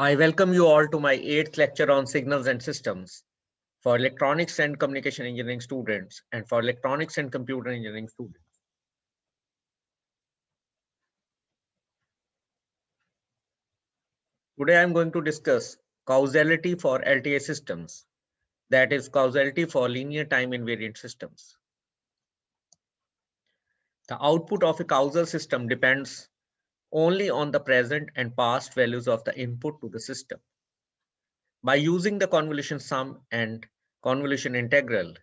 I welcome you all to my 8th lecture on signals and systems for electronics and communication engineering students and for electronics and computer engineering students. Today I'm going to discuss causality for LTA systems, that is causality for linear time invariant systems. The output of a causal system depends only on the present and past values of the input to the system. By using the convolution sum and convolution integral,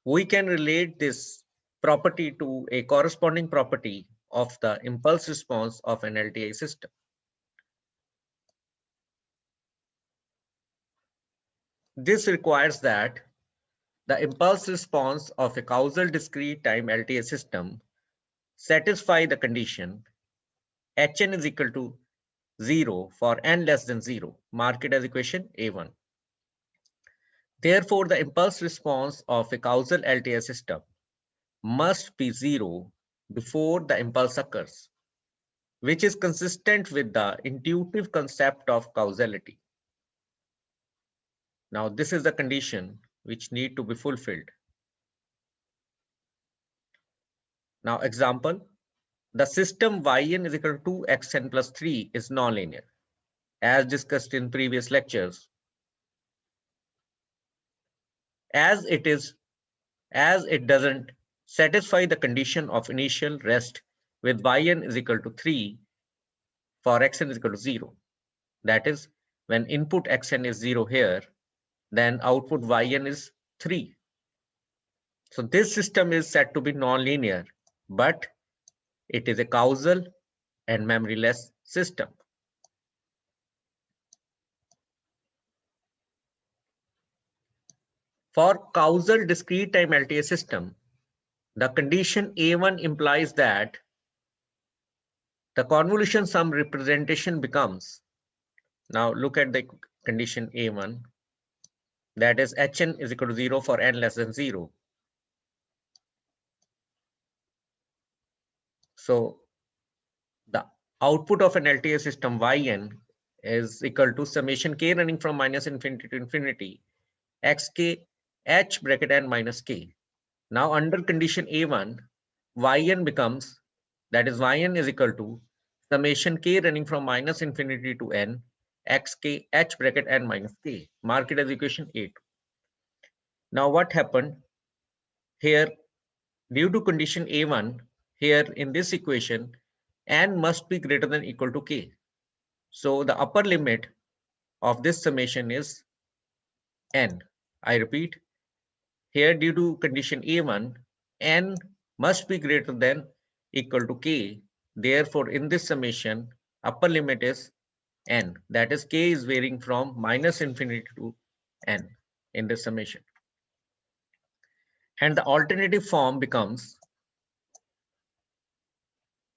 we can relate this property to a corresponding property of the impulse response of an LTI system. This requires that the impulse response of a causal discrete time LTI system satisfy the condition Hn is equal to 0 for n less than 0. Mark it as equation A1. Therefore, the impulse response of a causal LTI system must be 0 before the impulse occurs, which is consistent with the intuitive concept of causality. Now, this is the condition which need to be fulfilled. Now, example, the system Yn is equal to 2xn plus 3 is nonlinear, as discussed in previous lectures. As it doesn't satisfy the condition of initial rest with Yn is equal to 3 for xn is equal to 0. That is, when input xn is 0 here, then output Yn is 3. So this system is said to be nonlinear, but it is a causal and memoryless system. For causal discrete time LTA system, the condition A1 implies that the convolution sum representation becomes, now look at the condition A1, that is Hn is equal to 0 for n less than 0. So the output of an LTA system Yn is equal to summation k running from minus infinity to infinity xk h bracket n minus k. Now under condition A1, Yn becomes, that is Yn is equal to summation k running from minus infinity to n xk h bracket n minus k. Mark it as equation A2. Now what happened here? Due to condition A1, here in this equation, n must be greater than equal to k. So the upper limit of this summation is n. I repeat, here due to condition A1, n must be greater than equal to k. Therefore, in this summation, upper limit is n. That is, k is varying from minus infinity to n in this summation. And the alternative form becomes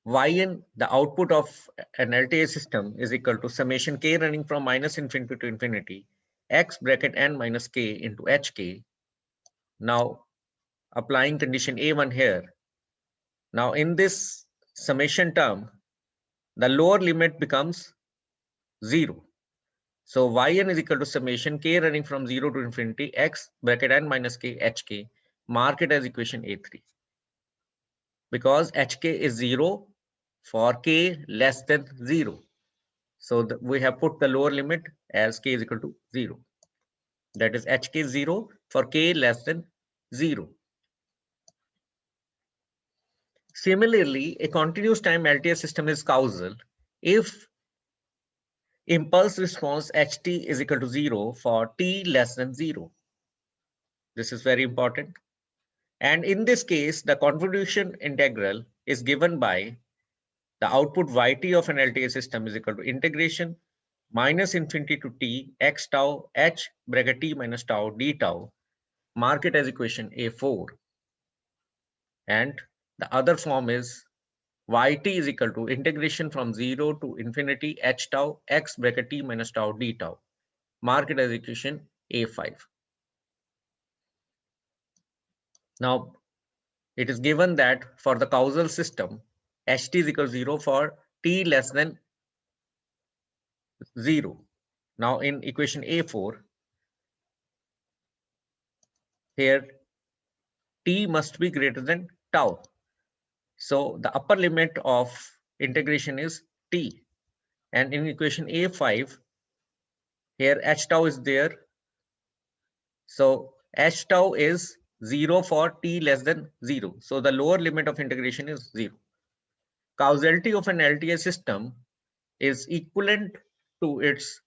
Yn, the output of an LTA system, is equal to summation k running from minus infinity to infinity x bracket n minus k into hk. Now applying condition A1 here. Now in this summation term, the lower limit becomes 0. So Yn is equal to summation k running from 0 to infinity x bracket n minus k hk. Mark it as equation A3. Because hk is 0 for k less than 0. So we have put the lower limit as k is equal to 0. That is hk is 0 for k less than 0. Similarly, a continuous time LTA system is causal if impulse response ht is equal to 0 for t less than 0. This is very important. And in this case, the convolution integral is given by the output yt of an LTA system is equal to integration minus infinity to t x tau h bracket t minus tau d tau. Mark it as equation A4. And the other form is yt is equal to integration from 0 to infinity h tau x bracket t minus tau d tau. Mark it as equation A5. Now, it is given that for the causal system, ht is equal to 0 for t less than 0. Now in equation A4, here t must be greater than tau. So the upper limit of integration is t. And in equation A5, here h tau is there. So h tau is 0 for t less than 0. So the lower limit of integration is 0. Causality of an LTI system is equivalent to its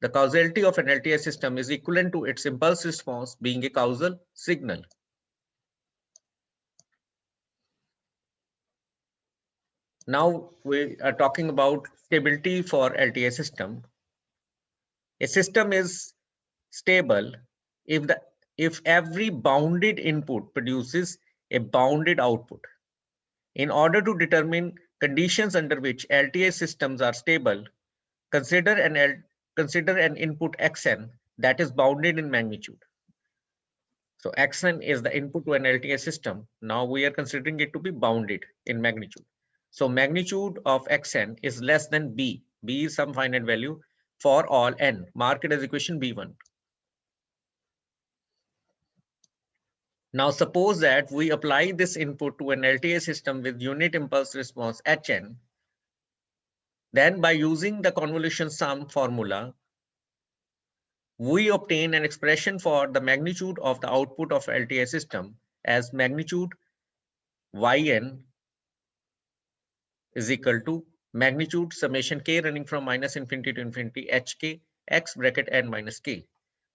the causality of an LTI system is equivalent to its impulse response being a causal signal. Now we are talking about stability for LTI system. A system is stable if every bounded input produces a bounded output. In order to determine conditions under which LTI systems are stable, consider an input xn that is bounded in magnitude. So xn is the input to an LTI system. Now we are considering it to be bounded in magnitude. So magnitude of xn is less than b. B is some finite value for all n. Mark it as equation B1. Now suppose that we apply this input to an LTI system with unit impulse response Hn. Then by using the convolution sum formula, we obtain an expression for the magnitude of the output of LTI system as magnitude Yn is equal to magnitude summation k running from minus infinity to infinity hk x bracket n minus k.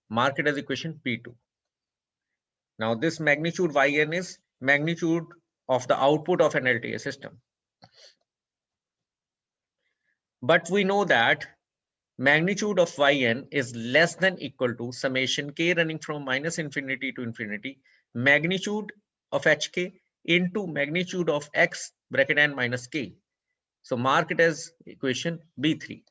Mark it as equation P2. Now this magnitude Yn is magnitude of the output of an LTI system. But we know that magnitude of Yn is less than equal to summation k running from minus infinity to infinity magnitude of hk into magnitude of x bracket n minus k. So mark it as equation B3.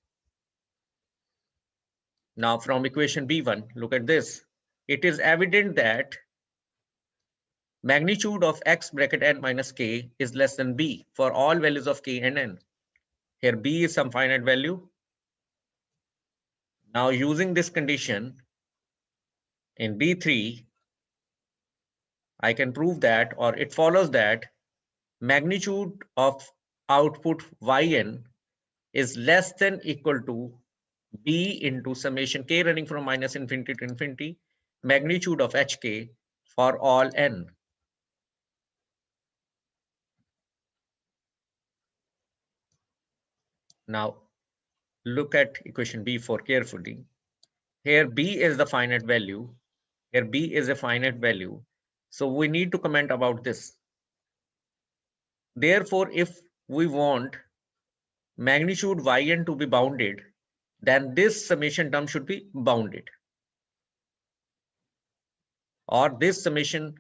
Now from equation B1, look at this. It is evident that magnitude of x bracket n minus k is less than b for all values of k and n. Here b is some finite value. Now using this condition in B3, I can prove that, or it follows that magnitude of output Yn is less than equal to b into summation k running from minus infinity to infinity magnitude of hk for all n. Now look at equation B4 carefully. Here b is the finite value. Here b is a finite value. So we need to comment about this. Therefore, if we want magnitude Yn to be bounded, then this summation term should be bounded. Or this summation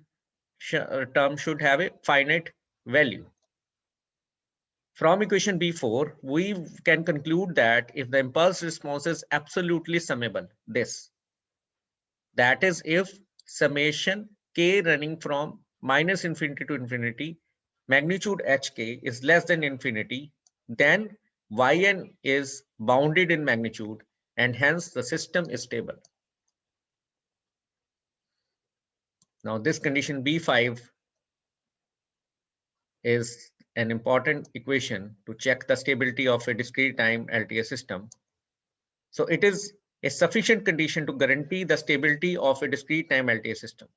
term should have a finite value. From equation B4, we can conclude that if the impulse response is absolutely summable, that is if summation k running from minus infinity to infinity magnitude hk is less than infinity, then Yn is bounded in magnitude and hence the system is stable. Now this condition B5 is an important equation to check the stability of a discrete time LTI system. So it is a sufficient condition to guarantee the stability of a discrete time LTI system.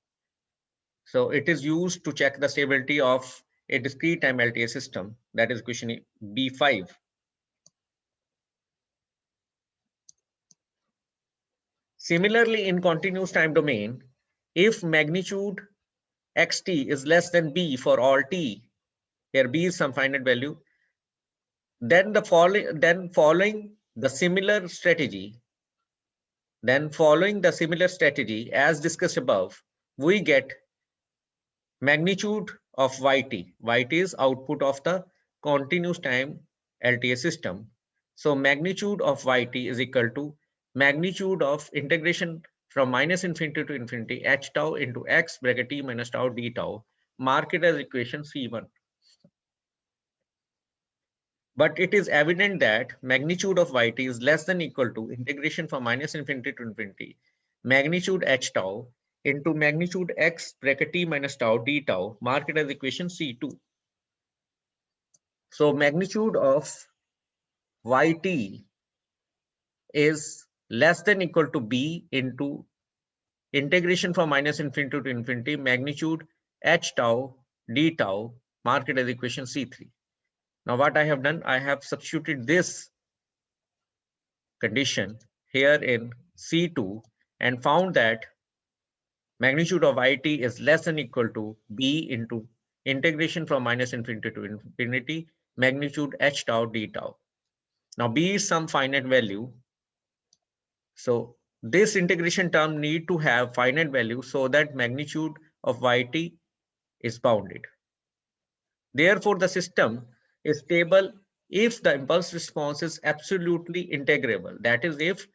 So it is used to check the stability of a discrete time LTI system, that is equation B5. Similarly, in continuous time domain, if magnitude xt is less than b for all t, here b is some finite value, then following the similar strategy as discussed above, we get magnitude of yt. Yt is output of the continuous time LTI system. So magnitude of yt is equal to magnitude of integration from minus infinity to infinity h tau into x bracket t minus tau d tau. Mark it as equation C1. But it is evident that magnitude of yt is less than equal to integration from minus infinity to infinity magnitude h tau into magnitude x bracket t minus tau d tau, mark it as equation C2. So magnitude of yt is less than equal to b into integration from minus infinity to infinity magnitude h tau d tau, mark it as equation C3. Now what I have done, I have substituted this condition here in C2 and found that magnitude of it is less than equal to b into integration from minus infinity to infinity magnitude h tau d tau. Now b is some finite value. So this integration term need to have finite value so that magnitude of yt is bounded. Therefore, the system is stable if the impulse response is absolutely integrable. That is, if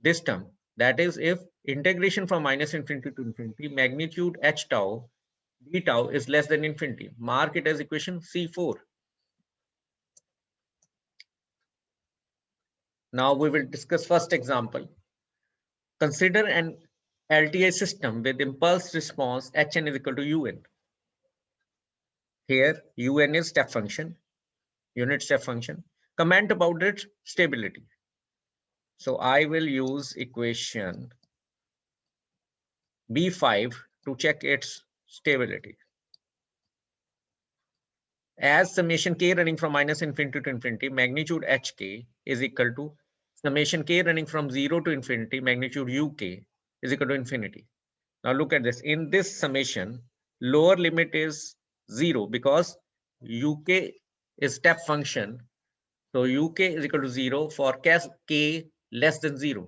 this term, that is, if integration from minus infinity to infinity magnitude h tau d tau is less than infinity. Mark it as equation C4. Now we will discuss first example. Consider an LTI system with impulse response Hn is equal to Un. Here Un is step function, unit step function. Comment about its stability. So I will use equation B5 to check its stability. As summation k running from minus infinity to infinity, magnitude hk is equal to summation k running from 0 to infinity, magnitude uk is equal to infinity. Now look at this. In this summation, lower limit is 0 because uk is step function. So uk is equal to 0 for k less than 0.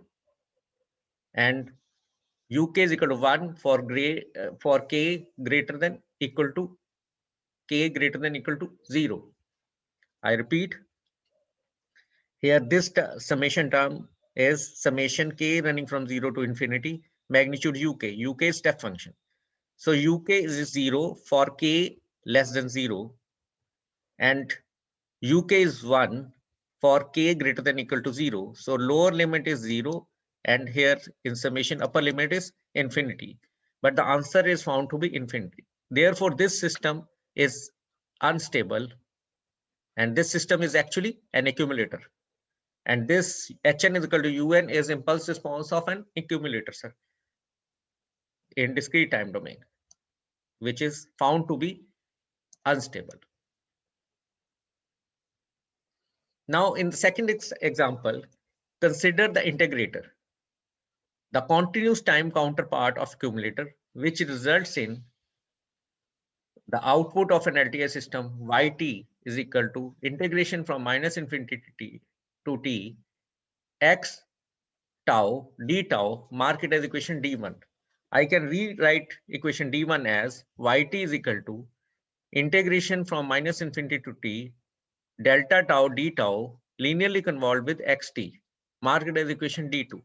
And uk is equal to 1 for k greater than equal to k greater than equal to 0. I repeat, here this summation term is summation k running from 0 to infinity magnitude uk. Uk is step function. So uk is 0 for k less than 0 and uk is 1 for k greater than equal to 0. So lower limit is 0 and here in summation upper limit is infinity. But the answer is found to be infinity. Therefore, this system is unstable and this system is actually an accumulator. And this Hn is equal to Un is impulse response of an accumulator, sir, in discrete time domain, which is found to be unstable. Now, in the second example, consider the integrator, the continuous time counterpart of accumulator, which results in the output of an LTI system yt is equal to integration from minus infinity to t x tau d tau, mark it as equation d1. I can rewrite equation d1 as yt is equal to integration from minus infinity to t delta tau d tau linearly convolved with xt, mark it as equation d2.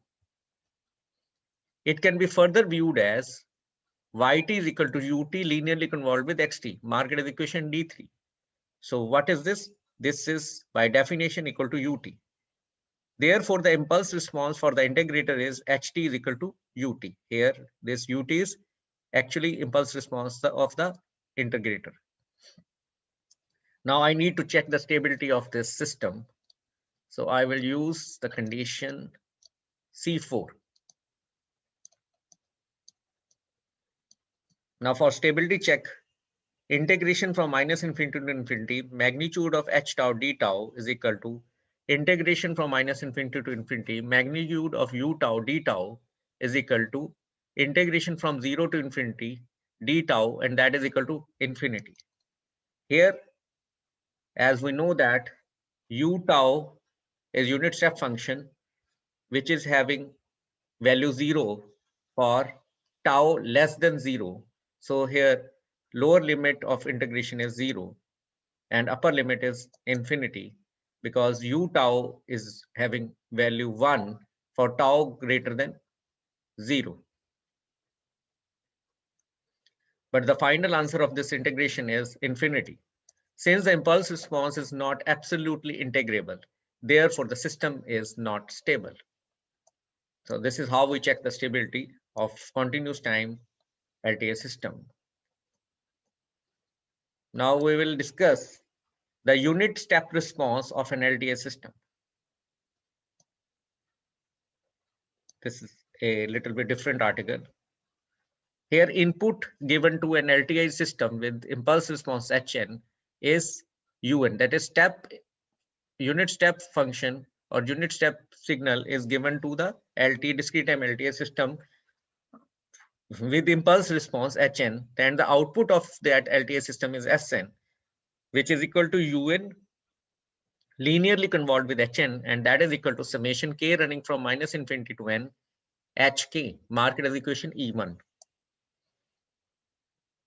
It can be further viewed as yt is equal to ut linearly convolved with xt, mark it as equation d3. So what is this? This is by definition equal to ut. Therefore, the impulse response for the integrator is ht is equal to ut. Here, this ut is actually impulse response of the integrator. Now I need to check the stability of this system. So I will use the condition C4. Now for stability check, integration from minus infinity to infinity, magnitude of h tau d tau is equal to integration from minus infinity to infinity, magnitude of u tau d tau is equal to integration from 0 to infinity d tau, and that is equal to infinity. Here, as we know that u tau is unit step function, which is having value 0 for tau less than 0. So here lower limit of integration is 0 and upper limit is infinity because u tau is having value 1 for tau greater than 0. But the final answer of this integration is infinity. Since the impulse response is not absolutely integrable, therefore the system is not stable. So this is how we check the stability of continuous time LTS system. Now we will discuss the unit step response of an LTS system. This is a little bit different article. Here, input given to an LTI system with impulse response Hn is un, that is unit step function or unit step signal is given to the discrete time LTI system with impulse response Hn, then the output of that LTI system is Sn, which is equal to un linearly convolved with Hn, and that is equal to summation k running from minus infinity to n hk, mark it as equation E1.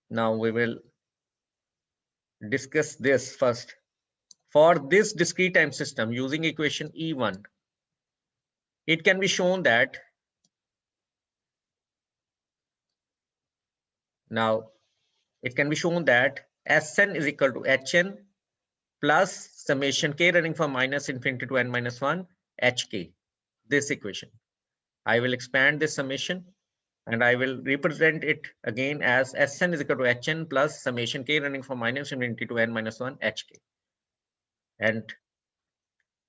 Now we will discuss this first. For this discrete time system using equation E1, it can be shown that Sn is equal to Hn plus summation k running from minus infinity to n minus 1 hk, this equation. I will expand this summation and I will represent it again as Sn is equal to Hn plus summation k running from minus infinity to n minus 1 hk. And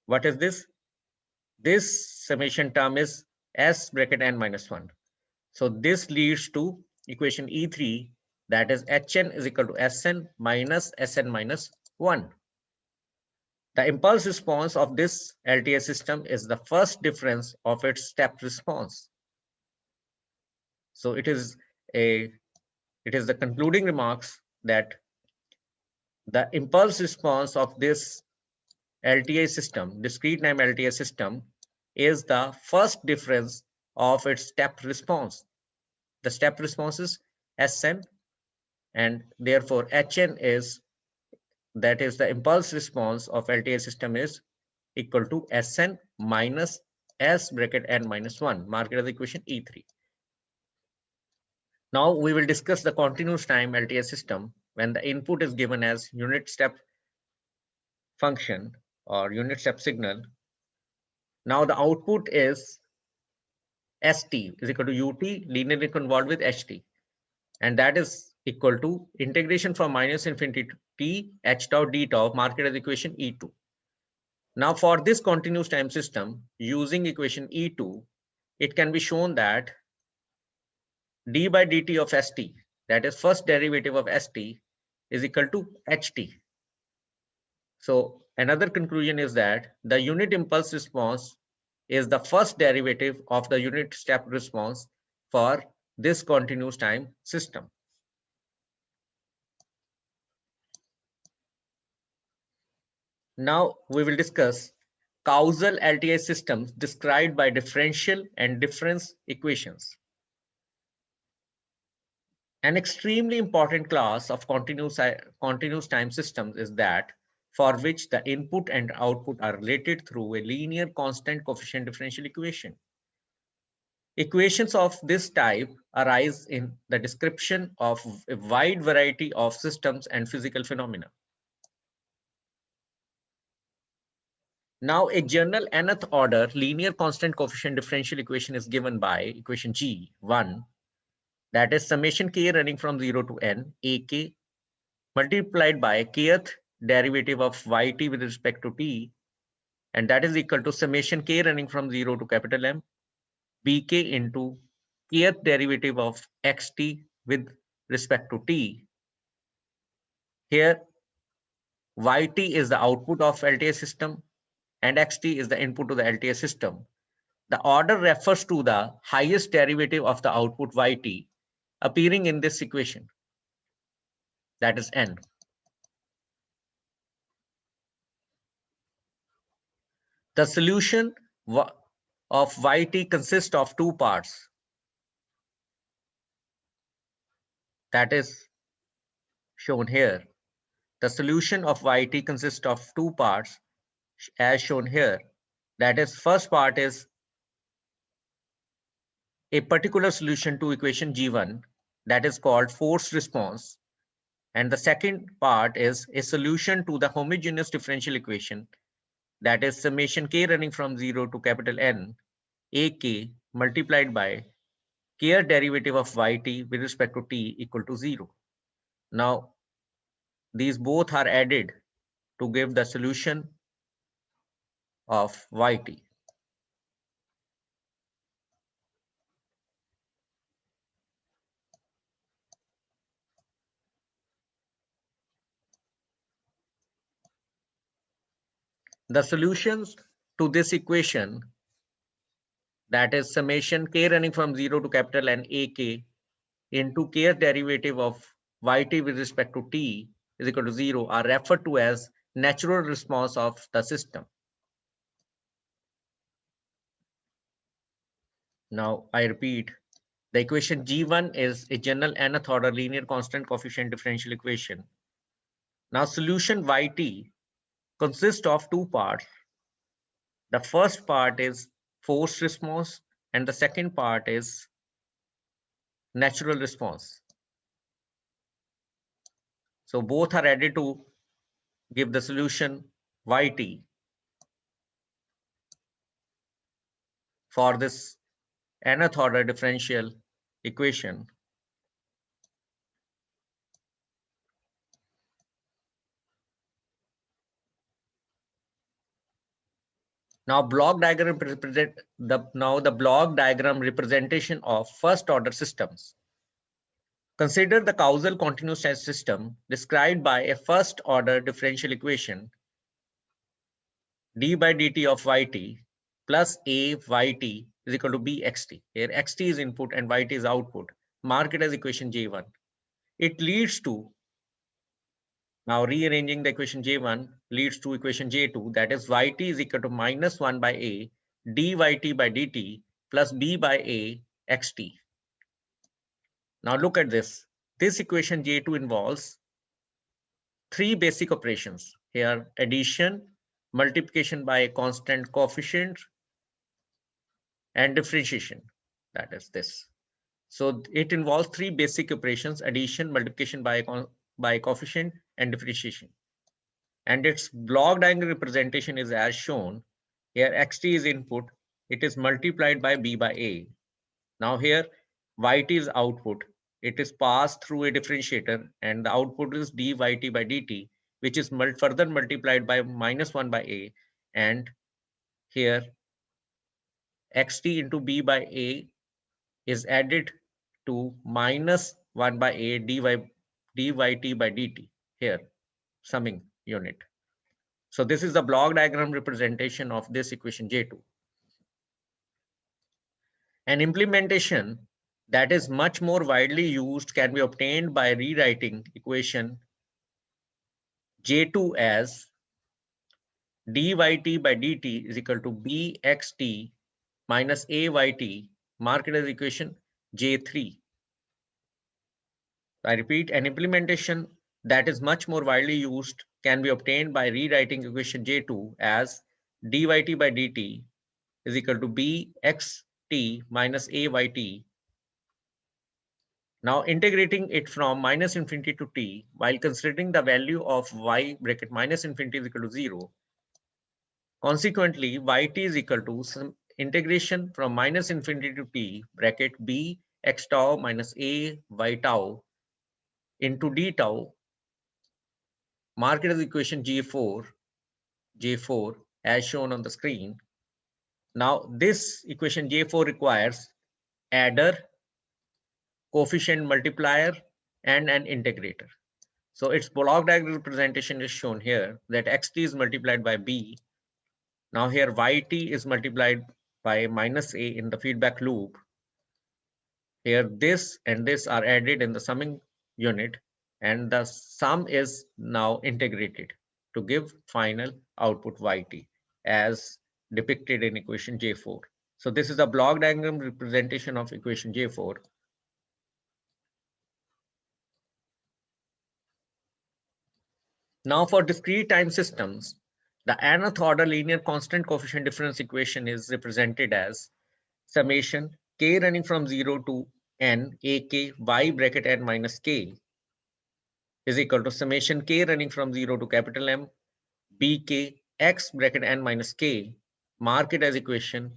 what is this? This summation term is S bracket n minus 1. So this leads to equation E3, that is Hn is equal to Sn minus Sn minus 1. The impulse response of this LTS system is the first difference of its step response. So it is the concluding remarks that the impulse response of this LTI system, discrete time LTI system, is the first difference of its step response. The step response is Sn, and therefore Hn is, that is the impulse response of LTI system, is equal to Sn minus S bracket n minus 1. Mark it as equation E3. Now we will discuss the continuous time LTI system when the input is given as unit step function or unit step signal. Now the output is St is equal to ut linearly convolved with ht, and that is equal to integration from minus infinity to t h tau d tau, mark it as equation E2. Now for this continuous time system using equation E2, it can be shown that d by dt of st, that is first derivative of st, is equal to ht. So another conclusion is that the unit impulse response is the first derivative of the unit step response for this continuous time system. Now we will discuss causal LTI systems described by differential and difference equations. An extremely important class of continuous time systems is that for which the input and output are related through a linear constant coefficient differential equation. Equations of this type arise in the description of a wide variety of systems and physical phenomena. Now, a general nth order linear constant coefficient differential equation is given by equation G1, that is summation k running from 0 to n ak multiplied by kth derivative of yt with respect to t, and that is equal to summation k running from 0 to capital M bk into kth derivative of xt with respect to t. Here yt is the output of LTI system and xt is the input to the LTI system. The order refers to the highest derivative of the output yt appearing in this equation, that is n. The solution of yt consists of two parts, that is shown here. The solution of yt consists of two parts as shown here. That is, first part is a particular solution to equation G1, that is called forced response, And the second part is a solution to the homogeneous differential equation, that is summation k running from 0 to capital N ak multiplied by kth derivative of yt with respect to t equal to 0. Now, these both are added to give the solution of yt. The solutions to this equation, that is summation k running from 0 to capital N ak into kth derivative of yt with respect to t is equal to 0, are referred to as natural response of the system. Now I repeat, the equation G1 is a general nth order linear constant coefficient differential equation. Now solution yt consists of two parts. The first part is forced response and the second part is natural response. So both are added to give the solution yt for this nth order differential equation. Now block diagram represent the block diagram representation of first order systems. Consider the causal continuous tensor system described by a first order differential equation d by dt of yt plus a yt is equal to b xt. Here xt is input and yt is output. Mark it as equation J1. It leads to, now rearranging the equation J1 leads to equation J2, that is yt is equal to minus 1 by a dyt by dt plus b by a xt. Now look at this. This equation J2 involves three basic operations. Here addition, multiplication by a constant coefficient, and differentiation, that is this. So it involves three basic operations: addition, multiplication by coefficient, and differentiation. And its block diagram representation is as shown. Here xt is input, it is multiplied by b by a. Now here yt is output, it is passed through a differentiator, and the output is dyt by dt, which is further multiplied by minus 1 by a, and here xt into b by a is added to minus 1 by a dyt by dt, here summing unit. So this is the block diagram representation of this equation J2. An implementation that is much more widely used can be obtained by rewriting equation J2 as dyt by dt is equal to bxt minus ayt, mark it as equation J3. I repeat, an implementation that is much more widely used can be obtained by rewriting equation J2 as dyt by dt is equal to bxt minus ayt. Now integrating it from minus infinity to t while considering the value of y bracket minus infinity is equal to 0. Consequently, yt is equal to some integration from minus infinity to t bracket b x tau minus a y tau into d tau, mark it as equation J4 as shown on the screen. Now this equation J4 requires adder, coefficient multiplier, and an integrator. So its block diagram representation is shown here, that xt is multiplied by b. Now here yt is multiplied by minus a in the feedback loop. Here this and this are added in the summing unit, and the sum is now integrated to give final output yt as depicted in equation J4. So this is a block diagram representation of equation J4. Now for discrete time systems, the nth order linear constant coefficient difference equation is represented as summation k running from 0 to n ak y bracket n minus k is equal to summation k running from 0 to capital M, bk x bracket n minus k, mark it as equation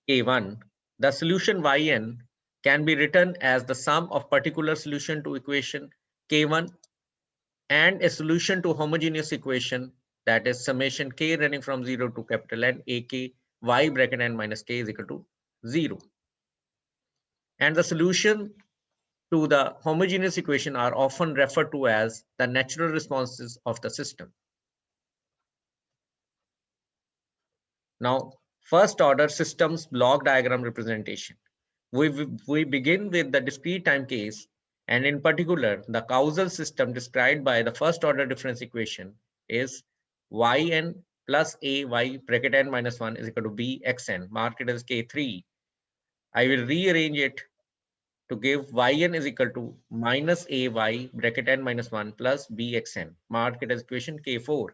k1. The solution yn can be written as the sum of particular solution to equation k1 and a solution to homogeneous equation, that is summation k running from 0 to capital N ak y bracket n minus k is equal to 0. And the solution to the homogeneous equation are often referred to as the natural responses of the system. Now, first order systems block diagram representation. We begin with the discrete time case, and in particular, the causal system described by the first order difference equation is yn plus a y bracket n minus 1 is equal to b xn, mark it as k3. I will rearrange it to give yn is equal to minus a y bracket n minus 1 plus b xn, mark it as equation k4.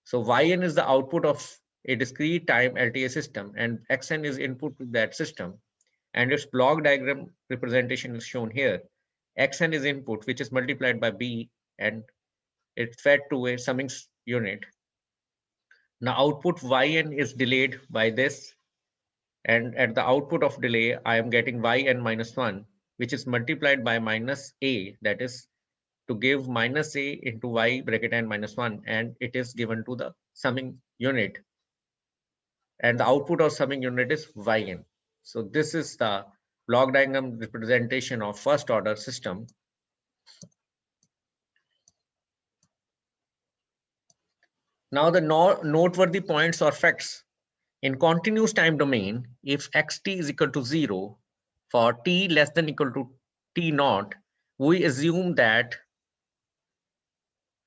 So yn is the output of a discrete time LTA system, and xn is input to that system, and its block diagram representation is shown here. Xn is input, which is multiplied by b, and it's fed to a summing unit. Now output yn is delayed by this, and at the output of delay, I am getting yn minus 1, which is multiplied by minus a, that is to give minus a into y bracket n minus 1, and it is given to the summing unit. And the output of summing unit is yn. So this is the block diagram representation of first order system. Now the noteworthy points or facts. In continuous time domain, if xt is equal to 0 for t less than equal to t naught, we assume that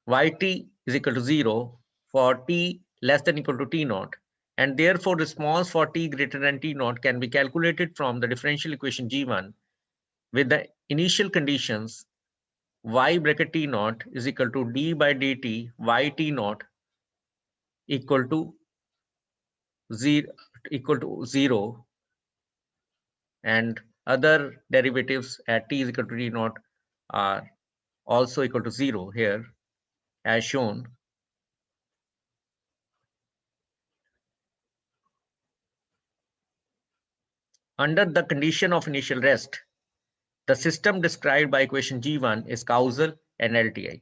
yt is equal to 0 for t less than equal to t naught, and therefore response for t greater than t naught can be calculated from the differential equation g1 with the initial conditions y bracket t naught is equal to d by dt yt naught equal to 0, and other derivatives at t is equal to t naught are also equal to 0 here as shown. Under the condition of initial rest, the system described by equation G1 is causal and LTI.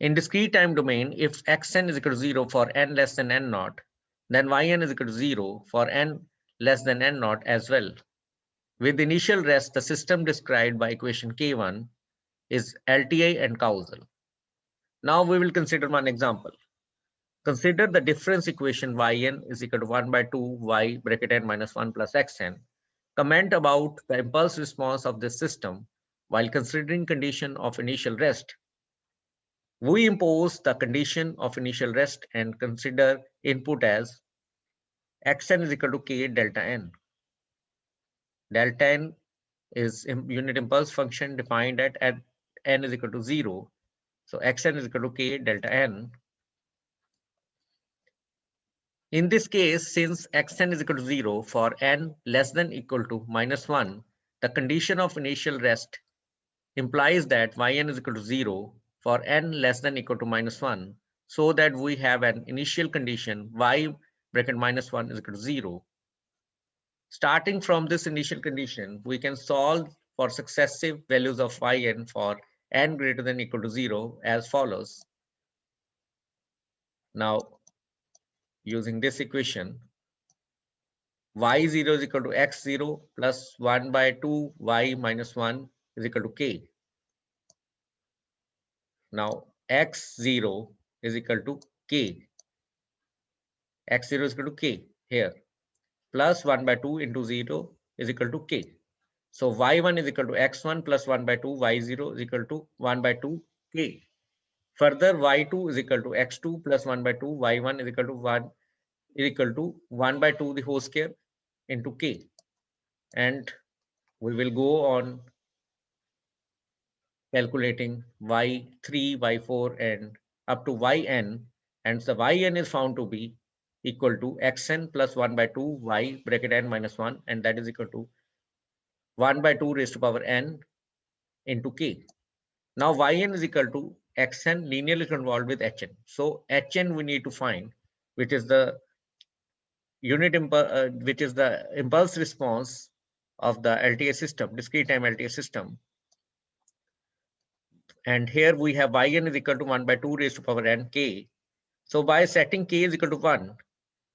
In discrete time domain, if xn is equal to 0 for n less than n naught, then yn is equal to 0 for n less than n naught as well. With initial rest, the system described by equation K1 is LTI and causal. Now we will consider one example. Consider the difference equation yn is equal to 1 by 2 y bracket n minus 1 plus xn. Comment about the impulse response of this system while considering condition of initial rest. We impose the condition of initial rest and consider input as xn is equal to k delta n. Delta n is unit impulse function defined at n is equal to 0. So xn is equal to k delta n. In this case, since xn is equal to 0 for n less than equal to minus 1, the condition of initial rest implies that yn is equal to 0 for n less than equal to minus 1, so that we have an initial condition y bracket minus 1 is equal to 0. Starting from this initial condition, we can solve for successive values of yn for n greater than equal to 0 as follows. Now, using this equation, y0 is equal to x0 plus 1 by 2 y minus 1 is equal to k. Now, x0 is equal to k. x0 is equal to k here, plus 1 by 2 into 0 is equal to k. So y1 is equal to x1 plus 1 by 2, y0 is equal to 1 by 2 k. Further, y2 is equal to x2 plus 1 by 2, y1 is equal to 1 by 2 the whole square into k. And we will go on calculating y3, y4 and up to yn, and the yn is found to be equal to xn plus 1 by 2 y bracket n minus 1, and that is equal to 1 by 2 raised to power n into K. Now Yn is equal to Xn linearly convolved with Hn. So Hn we need to find, which is the which is the impulse response of the LTS system, discrete time LTS system. And here we have Yn is equal to 1 by 2 raised to power n K. So by setting K is equal to 1,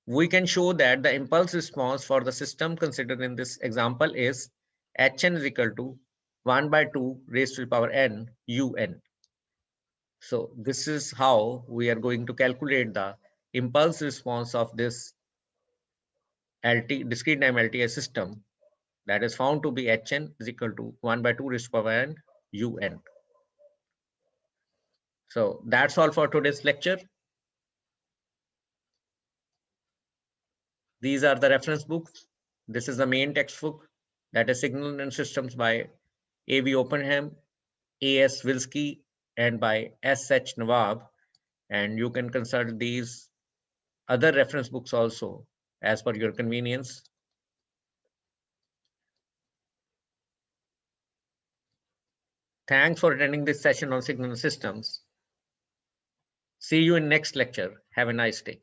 we can show that the impulse response for the system considered in this example is Hn is equal to 1 by 2 raised to the power n Un. So this is how we are going to calculate the impulse response of this discrete time LTS system, that is found to be Hn is equal to 1 by 2 raised to power n Un. So that's all for today's lecture. These are the reference books. This is the main textbook, that is Signal and Systems by A.V. Oppenheim, A.S. Wilsky, and by S.H. Nawab. And you can consult these other reference books also as per your convenience. Thanks for attending this session on Signal systems. See you in next lecture. Have a nice day.